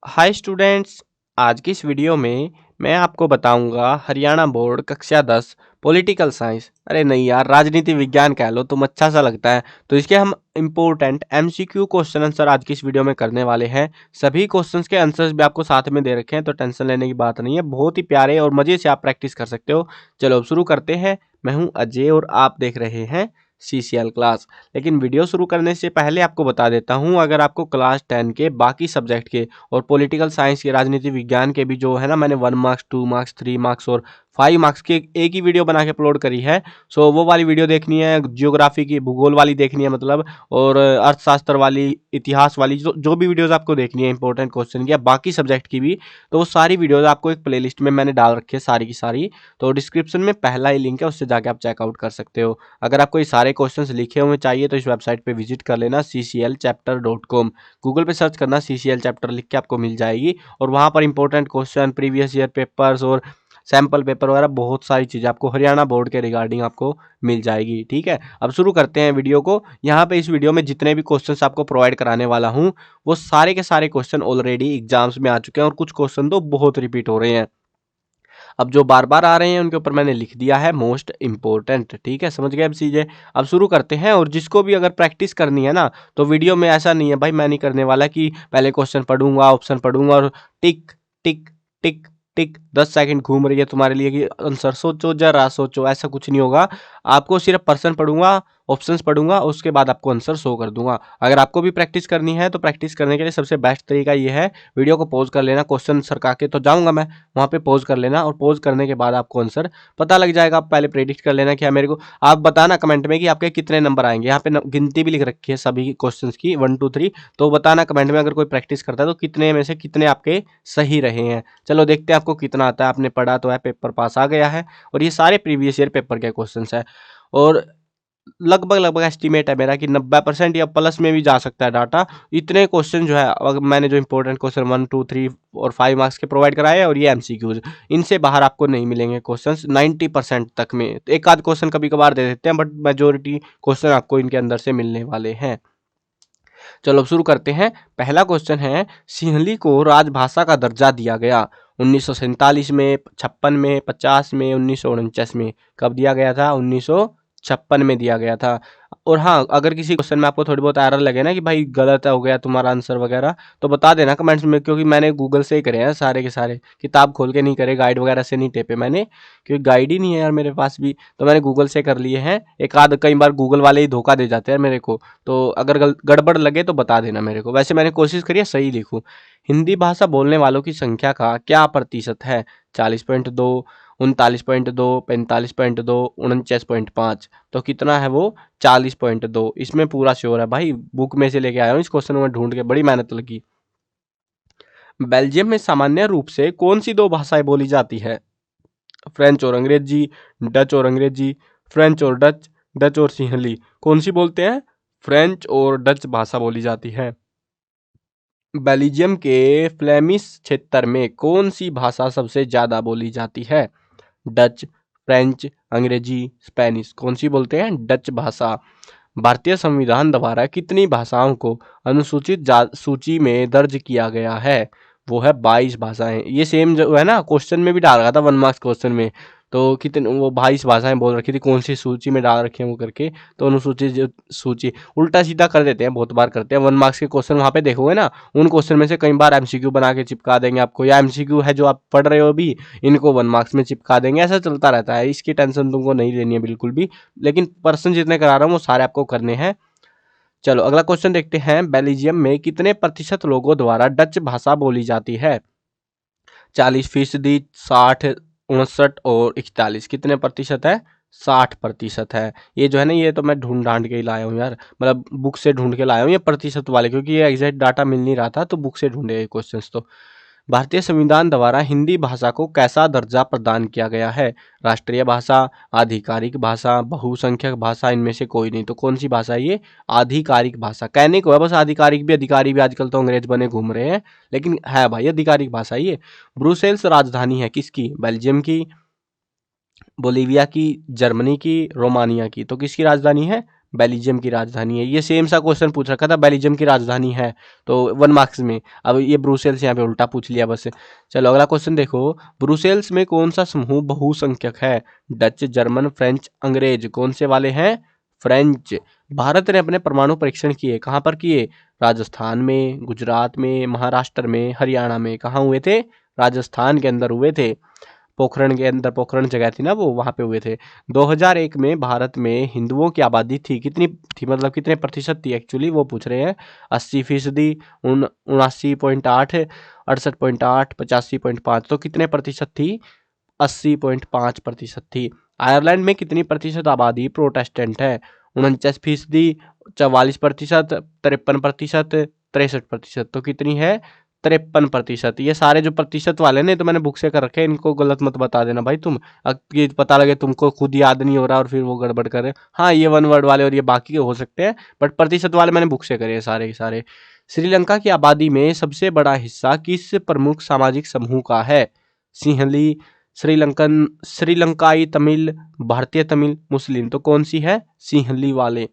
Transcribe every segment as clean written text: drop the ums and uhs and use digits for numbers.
Hi students. आज की इस वीडियो में मैं आपको बताऊंगा हरियाणा बोर्ड कक्षा 10 पॉलिटिकल साइंस। अरे नहीं यार, राजनीति विज्ञान कह लो तुम, अच्छा सा लगता है। तो इसके हम इम्पोर्टेंट एमसीक्यू क्वेश्चन आंसर आज की इस वीडियो में करने वाले हैं। सभी क्वेश्चंस के आंसर्स भी आपको साथ में दे रखे हैं, तो टेंशन लेने की बात नहीं है। बहुत ही प्यारे और मजे से आप प्रैक्टिस कर सकते हो। चलो अब शुरू करते हैं। मैं हूँ अजय और आप देख रहे हैं सीसीएल क्लास। लेकिन वीडियो शुरू करने से पहले आपको बता देता हूँ, अगर आपको क्लास 10 के बाकी सब्जेक्ट के और पॉलिटिकल साइंस के, राजनीति विज्ञान के भी जो है ना, मैंने 1 मार्क्स 2 मार्क्स 3 मार्क्स और 5 मार्क्स की एक ही वीडियो बना के अपलोड करी है। सो वो वाली वीडियो देखनी है, जियोग्राफी की भूगोल वाली देखनी है मतलब, और अर्थशास्त्र वाली, इतिहास वाली, जो भी वीडियोस आपको देखनी है इंपॉर्टेंट क्वेश्चन की या बाकी सब्जेक्ट की भी, तो वो सारी वीडियोस आपको एक प्लेलिस्ट में मैंने डाल रखी है सारी की सारी। तो डिस्क्रिप्शन में पहला ही लिंक है, उससे जाके आप चेकआउट कर सकते हो। अगर आपको ये सारे क्वेश्चंस लिखे हुए चाहिए तो इस वेबसाइट पे विजिट कर लेना, cclchapter.com। गूगल पे सर्च करना सीसीएल चैप्टर, लिख के आपको मिल जाएगी। और वहाँ पर important question, previous year papers और सैम्पल पेपर वगैरह बहुत सारी चीज़ें आपको हरियाणा बोर्ड के रिगार्डिंग आपको मिल जाएगी। ठीक है, अब शुरू करते हैं वीडियो को। यहाँ पे इस वीडियो में जितने भी क्वेश्चंस आपको प्रोवाइड कराने वाला हूँ, वो सारे के सारे क्वेश्चन ऑलरेडी एग्जाम्स में आ चुके हैं, और कुछ क्वेश्चन तो बहुत रिपीट हो रहे हैं। अब जो बार बार आ रहे हैं उनके ऊपर मैंने लिख दिया है मोस्ट इंपॉर्टेंट। ठीक है, समझ गए अब चीजें। अब शुरू करते हैं। और जिसको भी अगर प्रैक्टिस करनी है ना, तो वीडियो में ऐसा नहीं है भाई, मैं नहीं करने वाला कि पहले क्वेश्चन पढ़ूंगा, ऑप्शन पढ़ूंगा और टिक टिक टिक टिक 10 सेकंड घूम रही है तुम्हारे लिए कि आंसर सोचो, जरा सोचो। ऐसा कुछ नहीं होगा। आपको सिर्फ पर्सन पढ़ूंगा, ऑप्शंस पढ़ूंगा, उसके बाद आपको आंसर शो कर दूंगा। अगर आपको भी प्रैक्टिस करनी है तो प्रैक्टिस करने के लिए सबसे बेस्ट तरीका ये है, वीडियो को पॉज कर लेना। क्वेश्चन सरका के तो जाऊंगा मैं, वहाँ पे पॉज कर लेना, और पॉज करने के बाद आपको आंसर पता लग जाएगा। आप पहले प्रेडिक्ट कर लेना कि मेरे को आप बताना कमेंट में कि आपके कितने नंबर आएंगे। यहाँ पे गिनती भी लिख रखी है सभी क्वेश्चंस की, 1 2 3। तो बताना कमेंट में, अगर कोई प्रैक्टिस करता है तो कितने में से कितने आपके सही रहे हैं। चलो देखते हैं आपको कितना आता है। आपने पढ़ा तो है, पेपर पास आ गया है, और ये सारे प्रीवियस ईयर पेपर के क्वेश्चन है। और लगभग लगभग एस्टिमेट है मेरा कि 90% या प्लस में भी जा सकता है डाटा। इतने क्वेश्चन जो है, अगर मैंने जो इंपॉर्टेंट क्वेश्चन 1 2 3 और 5 मार्क्स के प्रोवाइड कराए हैं, और ये एमसीक्यूज, इनसे बाहर आपको नहीं मिलेंगे क्वेश्चंस 90% तक में। एक आध क्वेश्चन कभी कभार दे देते हैं, बट मेजोरिटी क्वेश्चन आपको इनके अंदर से मिलने वाले हैं। चलो अब शुरू करते हैं। पहला क्वेश्चन है, सिंहली को राजभाषा का दर्जा दिया गया 1947 में, 56 में, 50 में, 1949 में। कब दिया गया था? 1956 में दिया गया था। और हाँ, अगर किसी क्वेश्चन में आपको थोड़ी बहुत एरर लगे ना कि भाई गलत हो गया तुम्हारा आंसर वगैरह, तो बता देना कमेंट्स में, क्योंकि मैंने गूगल से ही करे हैं सारे के सारे, किताब खोल के नहीं करे, गाइड वगैरह से नहीं टेपे मैंने, क्योंकि गाइड ही नहीं है यार मेरे पास भी। तो मैंने गूगल से कर लिए हैं। एक आध कई बार गूगल वाले ही धोखा दे जाते हैं मेरे को, तो अगर गड़बड़ लगे तो बता देना मेरे को। वैसे मैंने कोशिश करी है सही लिखूं। हिंदी भाषा बोलने वालों की संख्या का क्या प्रतिशत है? 40.2, 39.2, 45.2, 49.5। तो कितना है वो? 40.2। इसमें पूरा श्योर है भाई, बुक में से लेके आया हूँ इस क्वेश्चन में ढूंढ के, बड़ी मेहनत लगी। बेल्जियम में सामान्य रूप से कौन सी दो भाषाएं बोली जाती है? फ्रेंच और अंग्रेजी, डच और अंग्रेजी, फ्रेंच और डच, डच और सिंहली। कौन सी बोलते हैं? फ्रेंच और डच भाषा बोली जाती है। बेल्जियम के फ्लेमिश क्षेत्र में कौन सी भाषा सबसे ज्यादा बोली जाती है? डच, फ्रेंच, अंग्रेजी, स्पेनिश। कौन सी बोलते हैं? डच भाषा। भारतीय संविधान द्वारा कितनी भाषाओं को अनुसूचित सूची में दर्ज किया गया है? वो है 22 भाषाएं। ये सेम जो है ना, क्वेश्चन में भी डाल रहा था 1 मार्क्स क्वेश्चन में, तो कितने वो 22 भाषाएं बोल रखी थी, कौन सी सूची में डाल रखी है वो करके। तो अनुसूचित सूची उल्टा सीधा कर देते हैं, बहुत बार करते हैं। 1 मार्क्स के क्वेश्चन वहां पे देखोगे ना, उन क्वेश्चन में से कई बार एमसीक्यू बना के चिपका देंगे आपको, या एमसीक्यू है जो आप पढ़ रहे हो अभी, इनको 1 मार्क्स में चिपका देंगे। ऐसा चलता रहता है, इसकी टेंशन तुमको नहीं लेनी है बिल्कुल भी। लेकिन पर्सन जितने करा रहा हूँ वो सारे आपको करने हैं। चलो अगला क्वेश्चन देखते हैं। बेल्जियम में कितने प्रतिशत लोगों द्वारा डच भाषा बोली जाती है? 40%, 60, 59 और 41। कितने प्रतिशत है? 60% है। ये जो है ना, ये तो मैं ढूंढ ढांड के ही लाया हूँ यार, मतलब बुक से ढूंढ के लाया हूँ ये प्रतिशत वाले, क्योंकि ये एग्जैक्ट डाटा मिल नहीं रहा था, तो बुक से ढूंढे ये क्वेश्चन। तो भारतीय संविधान द्वारा हिंदी भाषा को कैसा दर्जा प्रदान किया गया है? राष्ट्रीय भाषा, आधिकारिक भाषा, बहुसंख्यक भाषा, इनमें से कोई नहीं। तो कौन सी भाषा है ये? आधिकारिक भाषा। कहने को है बस आधिकारिक भी, अधिकारी भी, आजकल तो अंग्रेज बने घूम रहे हैं, लेकिन है भाई आधिकारिक भाषा ये। ब्रुसेल्स राजधानी है किसकी? बेल्जियम की, बोलीविया की, जर्मनी की, रोमानिया की। तो किसकी राजधानी है? बेल्जियम की राजधानी है। ये सेम सा क्वेश्चन पूछ रखा था, बेल्जियम की राजधानी है तो 1 मार्क्स में। अब ये ब्रुसेल्स यहाँ पे उल्टा पूछ लिया बस। चलो अगला क्वेश्चन देखो, ब्रुसेल्स में कौन सा समूह बहुसंख्यक है? डच, जर्मन, फ्रेंच, अंग्रेज, कौन से वाले हैं? फ्रेंच। भारत ने अपने परमाणु परीक्षण किए, कहाँ पर किए? राजस्थान में, गुजरात में, महाराष्ट्र में, हरियाणा में। कहाँ हुए थे? राजस्थान के अंदर हुए थे। पोखरण के अंदर, पोखरण जगह थी ना वो, वहां पे हुए थे। 2001 में भारत में हिंदुओं की आबादी थी, कितनी थी, मतलब कितने प्रतिशत थी एक्चुअली वो पूछ रहे हैं। 80%, 79.8, 68.8, 85.5, तो कितने प्रतिशत थी? 80.5% थी। आयरलैंड में कितनी प्रतिशत आबादी प्रोटेस्टेंट है? 49%, 44%, 53%, 63%, तो कितनी है? 53%। ये सारे जो प्रतिशत वाले ने तो मैंने बुक से कर रखे हैं, इनको गलत मत बता देना भाई तुम। ये पता लगे तुमको खुद याद नहीं हो रहा और फिर वो गड़बड़ कर रहे। हाँ ये 1 वर्ड वाले और ये बाकी के हो सकते हैं, बट प्रतिशत वाले मैंने बुक से करे हैं सारे के सारे। श्रीलंका की आबादी में सबसे बड़ा हिस्सा किस प्रमुख सामाजिक समूह का है? सिंहली, श्रीलंकन, श्रीलंकाई तमिल, भारतीय तमिल, मुस्लिम, तो कौन सी है? सिंहली वाले।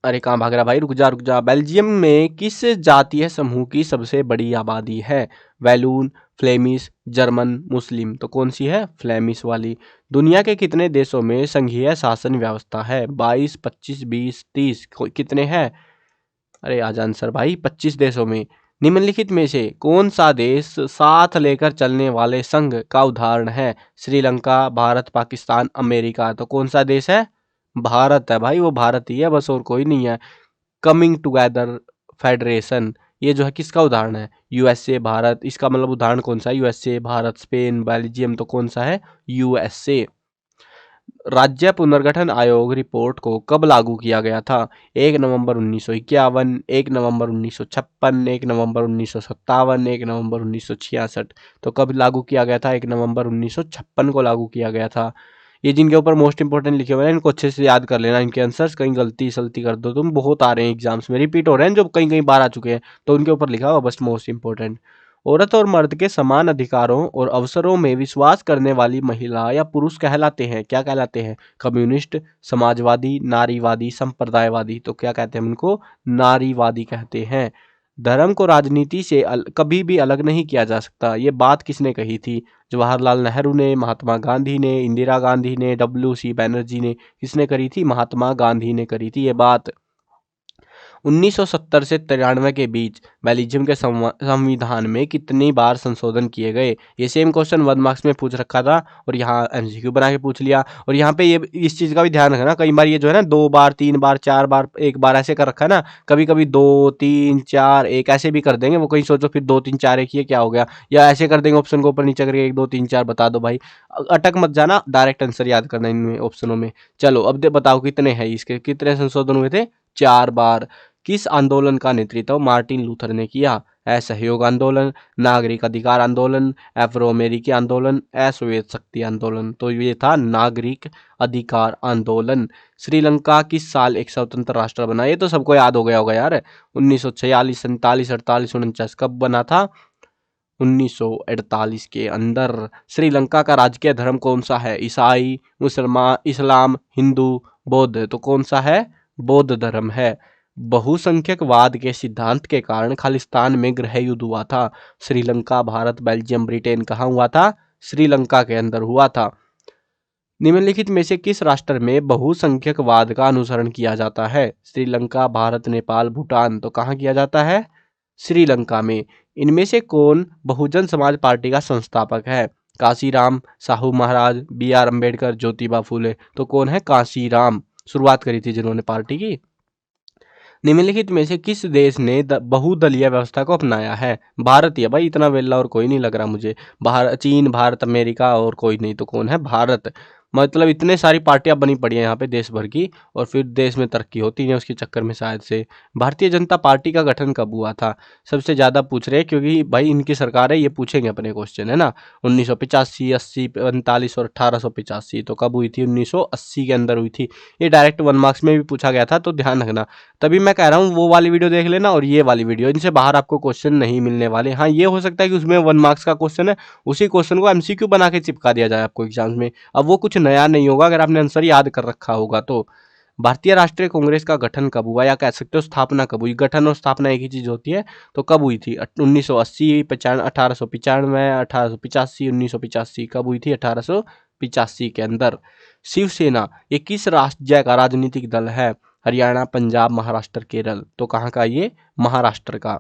अरे कहाँ भाग रहा भाई, रुक जा रुक जा। बेल्जियम में किस जातीय समूह की सबसे बड़ी आबादी है? वैलून, फ्लेमिश, जर्मन, मुस्लिम, तो कौन सी है? फ्लेमिश वाली। दुनिया के कितने देशों में संघीय शासन व्यवस्था है? 22, 25, 20, 30, कितने हैं? अरे आज आंसर भाई 25 देशों में। निम्नलिखित में से कौन सा देश साथ लेकर चलने वाले संघ का उदाहरण है? श्रीलंका, भारत, पाकिस्तान, अमेरिका, तो कौन सा देश है? भारत है भाई, वो भारत ही है बस, और कोई नहीं है। कमिंग टुगेदर फेडरेशन, ये जो है किसका उदाहरण है? यूएसए, भारत, इसका मतलब उदाहरण कौन सा है? यूएसए, भारत, स्पेन, बेल्जियम, तो कौन सा है? यूएसए। राज्य पुनर्गठन आयोग रिपोर्ट को कब लागू किया गया था? 1 नवंबर 1951, 1 नवंबर 1956, 1 नवंबर 1957, 1 नवंबर 1966, तो कब लागू किया गया था? 1 नवंबर 1956 को लागू किया गया था। ये जिनके ऊपर मोस्ट इंपोर्टेंट लिखे हुए हैं इनको अच्छे से याद कर लेना, इनके आंसर्स कहीं गलती सलती कर दो तुम, बहुत आ रहे हैं एग्जाम्स में, रिपीट हो रहे हैं जो कहीं कहीं बार आ चुके हैं, तो उनके ऊपर लिखा हुआ बस मोस्ट इंपोर्टेंट। औरत और मर्द के समान अधिकारों और अवसरों में विश्वास करने वाली महिला या पुरुष कहलाते हैं, क्या कहलाते हैं? कम्युनिस्ट, समाजवादी, नारीवादी, संप्रदायवादी, तो क्या कहते हैं उनको? नारीवादी कहते हैं। धर्म को राजनीति से कभी भी अलग नहीं किया जा सकता, ये बात किसने कही थी? जवाहरलाल नेहरू ने, महात्मा गांधी ने, इंदिरा गांधी ने, डब्ल्यू.सी. बैनर्जी ने, किसने करी थी? महात्मा गांधी ने करी थी ये बात। 1970 से 93 के बीच बेल्जियम के संविधान में कितनी बार संशोधन किए गए? ये सेम क्वेश्चन 1 मार्क्स में पूछ रखा था और यहाँ एमसीक्यू बना के पूछ लिया। और यहाँ पे ये इस चीज़ का भी ध्यान रखना, कई बार ये जो है ना 2 बार, 3 बार, 4 बार, 1 बार ऐसे कर रखा है ना, कभी कभी 2, 3, 4, 1 ऐसे भी कर देंगे वो, कहीं सोचो फिर 2, 3, 4, 1 ये क्या हो गया, या ऐसे कर देंगे ऑप्शन को ऊपर नीचे करके 1, 2, 3, 4 बता दो भाई। अटक मत जाना, डायरेक्ट आंसर याद करना इनमें ऑप्शनों में। चलो अब बताओ कितने हैं इसके, कितने संशोधन हुए थे? 4 बार। किस आंदोलन का नेतृत्व मार्टिन लूथर ने किया? असहयोग आंदोलन, नागरिक अधिकार आंदोलन, अफ्रो अमेरिकी आंदोलन, असोवियत शक्ति आंदोलन, तो ये था नागरिक अधिकार आंदोलन। श्रीलंका किस साल एक स्वतंत्र राष्ट्र बना? ये तो सबको याद हो गया होगा यार, 1946, 47, 48, 49, कब बना था? 1948 के अंदर। श्रीलंका का राजकीय धर्म कौन सा है? ईसाई, मुसलमान, इस्लाम, हिंदू, बौद्ध, तो कौन सा है? बौद्ध धर्म है। बहुसंख्यकवाद के सिद्धांत के कारण खालिस्तान में गृह युद्ध हुआ था। श्रीलंका, भारत, बेल्जियम, ब्रिटेन, कहाँ हुआ था? श्रीलंका के अंदर हुआ था। निम्नलिखित में से किस राष्ट्र में बहुसंख्यकवाद का अनुसरण किया जाता है? श्रीलंका, भारत, नेपाल, भूटान, तो कहाँ किया जाता है? श्रीलंका में। इनमें से कौन बहुजन समाज पार्टी का संस्थापक है? काशीराम साहू महाराज, बी.आर. अम्बेडकर, ज्योतिबा फूले, तो कौन है? काशीराम शुरुआत करी थी जिन्होंने पार्टी की। निम्नलिखित में से किस देश ने बहुदलीय व्यवस्था को अपनाया है? भारत ही है भाई, इतना वेला और कोई नहीं लग रहा मुझे। चीन, भारत, अमेरिका और कोई नहीं, तो कौन है? भारत। मतलब इतने सारी पार्टियां बनी पड़ी हैं यहाँ पे देश भर की, और फिर देश में तरक्की होती है उसके चक्कर में शायद से। भारतीय जनता पार्टी का गठन कब हुआ था? सबसे ज़्यादा पूछ रहे हैं क्योंकि भाई इनकी सरकार है, ये पूछेंगे अपने क्वेश्चन है ना। 1985, 80, 45 और 1885, तो कब हुई थी? 1980 के अंदर हुई थी। ये डायरेक्ट 1 मार्क्स में भी पूछा गया था, तो ध्यान रखना। तभी मैं कह रहा हूँ वो वाली वीडियो देख लेना और ये वाली वीडियो, इनसे बाहर आपको क्वेश्चन नहीं मिलने वाले। हाँ ये हो सकता है कि उसमें 1 मार्क्स का क्वेश्चन है, उसी क्वेश्चन को एमसीक्यू बना के चिपका दिया जाए आपको एग्जाम्स में। अब वो कुछ नया नहीं होगा अगर आपने आंसर याद कर रखा होगा तो। भारतीय राष्ट्रीय कांग्रेस का गठन कब हुआ, या कह सकते हो स्थापना कब हुई। गठन और स्थापना एक ही चीज होती है, तो कब हुई थी? 1980, 1895, 1885, 1985। कब हुई थी? 1885 के अंदर। शिवसेना ये किस राज्य का राजनीतिक दल है? हरियाणा, पंजाब, महाराष्ट्र, केरल। तो कहाँ का? ये महाराष्ट्र का।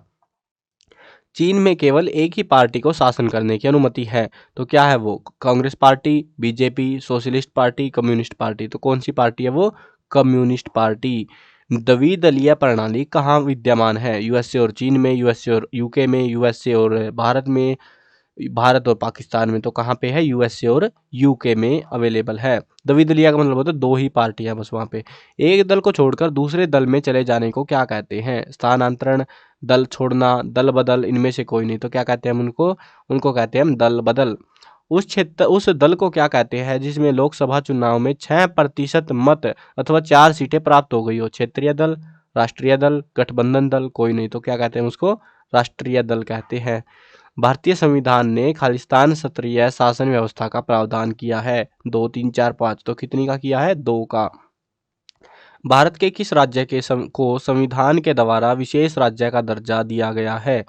चीन में केवल एक ही पार्टी को शासन करने की अनुमति है, तो क्या है वो? Congress party, BJP, socialist party, communist party. तो कौन सी पार्टी है वो? Communist party. द्विदलीय प्रणाली कहाँ विद्यमान है? यूएसए और चीन में, यूएसए और यूके में, यूएसए और भारत में, भारत और पाकिस्तान में। तो कहाँ पे है? यूएसए और यूके में अवेलेबल है। द्विदलीय का मतलब होता है दो ही पार्टियां बस वहां पे। एक दल को छोड़कर दूसरे दल में चले जाने को क्या कहते हैं? स्थानांतरण, दल छोड़ना, दल बदल, इनमें से कोई नहीं। तो क्या कहते हैं हम उनको? उनको कहते हैं हम दल बदल। उस दल को क्या कहते हैं जिसमें लोकसभा चुनाव में 6% मत अथवा 4 सीटें प्राप्त हो गई हो? क्षेत्रीय दल, राष्ट्रीय दल, गठबंधन दल, कोई नहीं। तो क्या कहते हैं उसको? राष्ट्रीय दल कहते हैं। भारतीय संविधान ने खालिस्तान सत्रीय शासन व्यवस्था का प्रावधान किया है। 2, 3, 4, 5। तो कितनी का किया है? 2 का। भारत के किस राज्य को संविधान के द्वारा विशेष राज्य का दर्जा दिया गया है?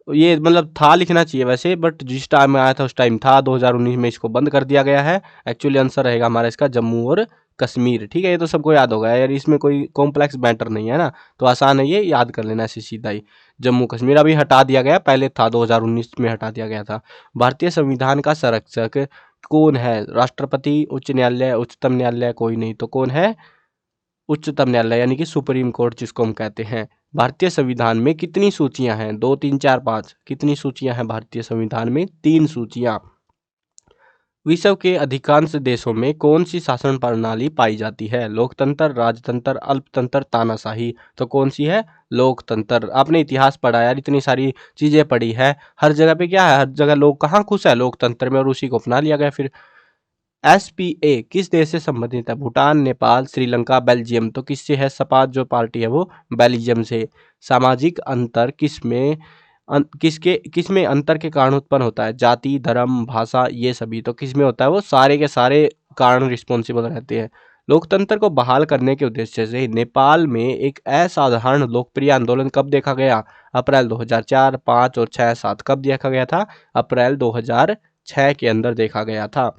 ये मतलब था लिखना चाहिए वैसे, बट जिस टाइम में आया था उस टाइम था, 2019 में इसको बंद कर दिया गया है। एक्चुअली आंसर रहेगा हमारा इसका जम्मू और कश्मीर। ठीक है, ये तो सबको याद होगा यार, इसमें कोई कॉम्प्लेक्स मैटर नहीं है ना, तो आसान है, ये याद कर लेना ऐसे सीधा ही। जम्मू कश्मीर अभी हटा दिया गया, पहले था 2019 में हटा दिया गया था। भारतीय संविधान का संरक्षक कौन है? राष्ट्रपति, उच्च न्यायालय, उच्चतम न्यायालय, कोई नहीं। तो कौन है? उच्चतम न्यायालय यानी कि सुप्रीम कोर्ट जिसको हम कहते हैं। भारतीय संविधान में कितनी सूचियां हैं? 2, 3, 4, 5। कितनी सूचियां हैं भारतीय संविधान में? 3 सूचियां। विश्व के अधिकांश देशों में कौन सी शासन प्रणाली पाई जाती है? लोकतंत्र, राजतंत्र, अल्पतंत्र, तानाशाही। तो कौन सी है? लोकतंत्र। आपने इतिहास पढ़ा यार, इतनी सारी चीजें पढ़ी है, हर जगह पे क्या है? हर जगह लोग कहाँ खुश है? लोकतंत्र में, और उसी को अपना लिया गया फिर। एसपीए किस देश से संबंधित है? भूटान, नेपाल, श्रीलंका, बेल्जियम। तो किससे है? सपा जो पार्टी है वो बेल्जियम से। सामाजिक अंतर किसमें किसमें अंतर के कारण उत्पन्न होता है? जाति, धर्म, भाषा, ये सभी। तो किसमें होता है वो? सारे के सारे कारण रिस्पॉन्सिबल रहते हैं। लोकतंत्र को बहाल करने के उद्देश्य से नेपाल में एक असाधारण लोकप्रिय आंदोलन कब देखा गया? अप्रैल 2004, 5 और 6, 7। कब देखा गया था? अप्रैल 2006 के अंदर देखा गया था।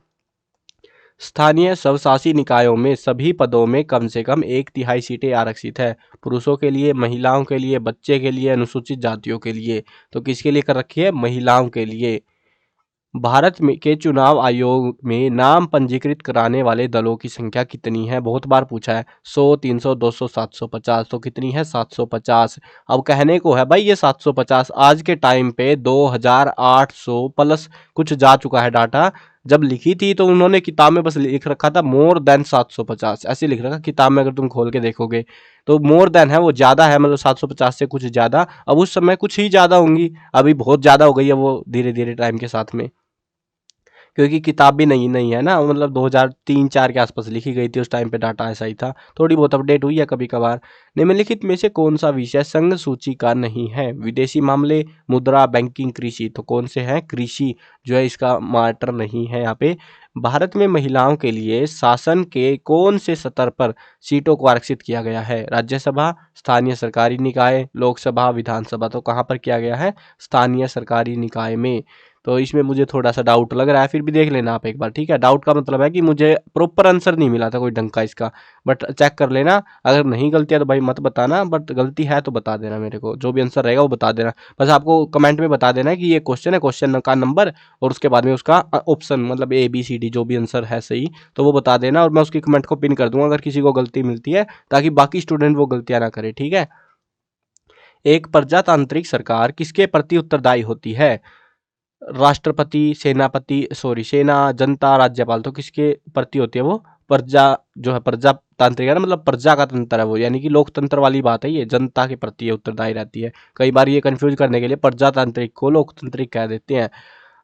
स्थानीय स्वशासी निकायों में सभी पदों में कम से कम 1/3 सीटें आरक्षित है। पुरुषों के लिए, महिलाओं के लिए, बच्चे के लिए, अनुसूचित जातियों के लिए। तो किसके लिए कर रखी है? महिलाओं के लिए। भारत में के चुनाव आयोग में नाम पंजीकृत कराने वाले दलों की संख्या कितनी है? बहुत बार पूछा है। 100, 300, 200, 750। तो कितनी है? 750। अब कहने को है भाई ये 750, आज के टाइम पे 2800 प्लस कुछ जा चुका है डाटा। जब लिखी थी तो उन्होंने किताब में बस लिख रखा था मोर देन 750, ऐसे लिख रखा किताब में। अगर तुम खोल के देखोगे तो मोर देन है, वो ज्यादा है, मतलब 750 से कुछ ज्यादा। अब उस समय कुछ ही ज्यादा होंगी, अभी बहुत ज्यादा हो गई है वो धीरे धीरे टाइम के साथ में, क्योंकि किताब भी नहीं नहीं है ना, मतलब 2003-4 के आसपास लिखी गई थी, उस टाइम पे डाटा ऐसा ही था। थोड़ी बहुत अपडेट हुई है कभी कभार। निम्नलिखित में से कौन सा विषय संघ सूची का नहीं है? विदेशी मामले, मुद्रा, बैंकिंग, कृषि। तो कौन से हैं? कृषि जो है इसका मैटर नहीं है यहाँ पे। भारत में महिलाओं के लिए शासन के कौन से स्तर पर सीटों को आरक्षित किया गया है? राज्यसभा, स्थानीय सरकारी निकाय, लोकसभा, विधानसभा। तो कहाँ पर किया गया है? स्थानीय सरकारी निकाय में। तो इसमें मुझे थोड़ा सा डाउट लग रहा है, फिर भी देख लेना आप एक बार, ठीक है। डाउट का मतलब है कि मुझे प्रॉपर आंसर नहीं मिला था कोई ढंग का इसका, बट चेक कर लेना। अगर नहीं गलती है तो भाई मत बताना, बट गलती है तो बता देना मेरे को, जो भी आंसर रहेगा वो बता देना। बस आपको कमेंट में बता देना है कि ये क्वेश्चन है, क्वेश्चन का नंबर, और उसके बाद में उसका ऑप्शन, मतलब ABCD जो भी आंसर है सही, तो वो बता देना, और मैं उसकी कमेंट को पिन कर दूंगा अगर किसी को गलती मिलती है, ताकि बाकी स्टूडेंट वो गलतियां ना करे, ठीक है। एक प्रजातांत्रिक सरकार किसके प्रति उत्तरदायी होती है? राष्ट्रपति, सेना, जनता, राज्यपाल। तो किसके प्रति होती है वो? प्रजा जो है, प्रजातांत्रिक है ना, मतलब प्रजा का तंत्र है वो, यानी कि लोकतंत्र वाली बात है, ये जनता के प्रति उत्तरदायी रहती है। कई बार ये कंफ्यूज करने के लिए प्रजातांत्रिक को लोकतांत्रिक कह देते हैं।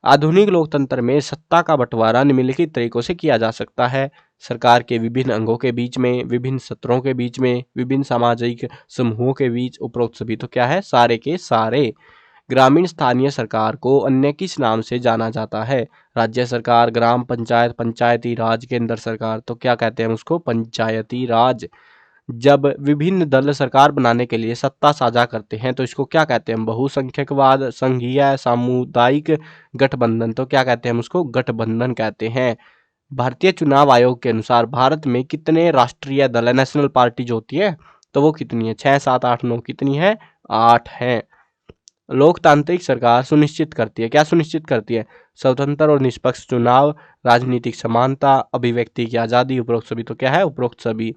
आधुनिक लोकतंत्र में सत्ता का बंटवारा निम्नलिखित तरीकों से किया जा सकता है: सरकार के विभिन्न अंगों के बीच में, विभिन्न सत्रों के बीच में, विभिन्न सामाजिक समूहों के बीच, उपरोक्त सभी। तो क्या है? सारे के सारे। ग्रामीण स्थानीय सरकार को अन्य किस नाम से जाना जाता है? राज्य सरकार, ग्राम पंचायत, पंचायती राज, केंद्र सरकार। तो क्या कहते हैं उसको? पंचायती राज। जब विभिन्न दल सरकार बनाने के लिए सत्ता साझा करते हैं तो इसको क्या कहते हैं? बहुसंख्यकवाद, संघीय, सामुदायिक गठबंधन। तो क्या कहते हैं हम उसको? गठबंधन कहते हैं। भारतीय चुनाव आयोग के अनुसार भारत में कितने राष्ट्रीय दल है? नेशनल पार्टी जो होती है तो वो कितनी है? 6, 7, 8, 9 कितनी है? 8 है। लोकतांत्रिक सरकार सुनिश्चित करती है, क्या सुनिश्चित करती है? स्वतंत्र और निष्पक्ष चुनाव, राजनीतिक समानता, अभिव्यक्ति की आजादी। उपरोक्त सभी तो क्या है? उपरोक्त सभी।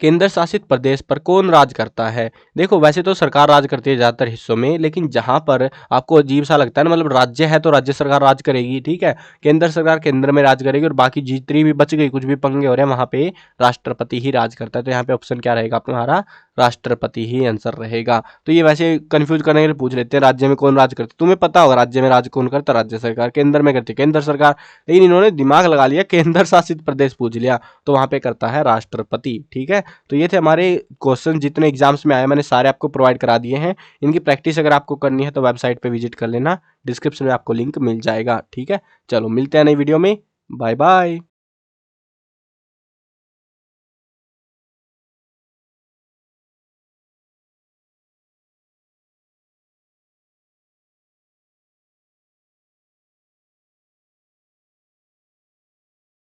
केंद्र शासित प्रदेश पर कौन राज करता है? देखो वैसे तो सरकार राज करती है ज़्यादातर हिस्सों में, लेकिन जहाँ पर आपको अजीब सा लगता है ना, मतलब राज्य है तो राज्य सरकार राज करेगी, ठीक है। केंद्र सरकार केंद्र में राज करेगी और बाकी जितनी भी बच गई, कुछ भी पंगे हो रहे हैं वहाँ पे राष्ट्रपति ही राज करता है। तो यहाँ पे ऑप्शन क्या रहेगा तुम्हारा? राष्ट्रपति ही आंसर रहेगा। तो ये वैसे कंफ्यूज करने के लिए पूछ लेते हैं राज्य में कौन राज करता है। तुम्हें पता होगा राज्य में राज कौन करता है? राज्य सरकार। केंद्र में करती है केंद्र सरकार, लेकिन इन्होंने दिमाग लगा लिया, केंद्र शासित प्रदेश पूछ लिया, तो वहाँ पे करता है राष्ट्रपति, ठीक है। तो ये थे हमारे क्वेश्चन, जितने एग्जाम्स में आए मैंने सारे आपको प्रोवाइड करा दिए हैं। इनकी प्रैक्टिस अगर आपको करनी है तो वेबसाइट पे विजिट कर लेना, डिस्क्रिप्शन में आपको लिंक मिल जाएगा, ठीक है। चलो मिलते हैं नई वीडियो में, बाय बाय।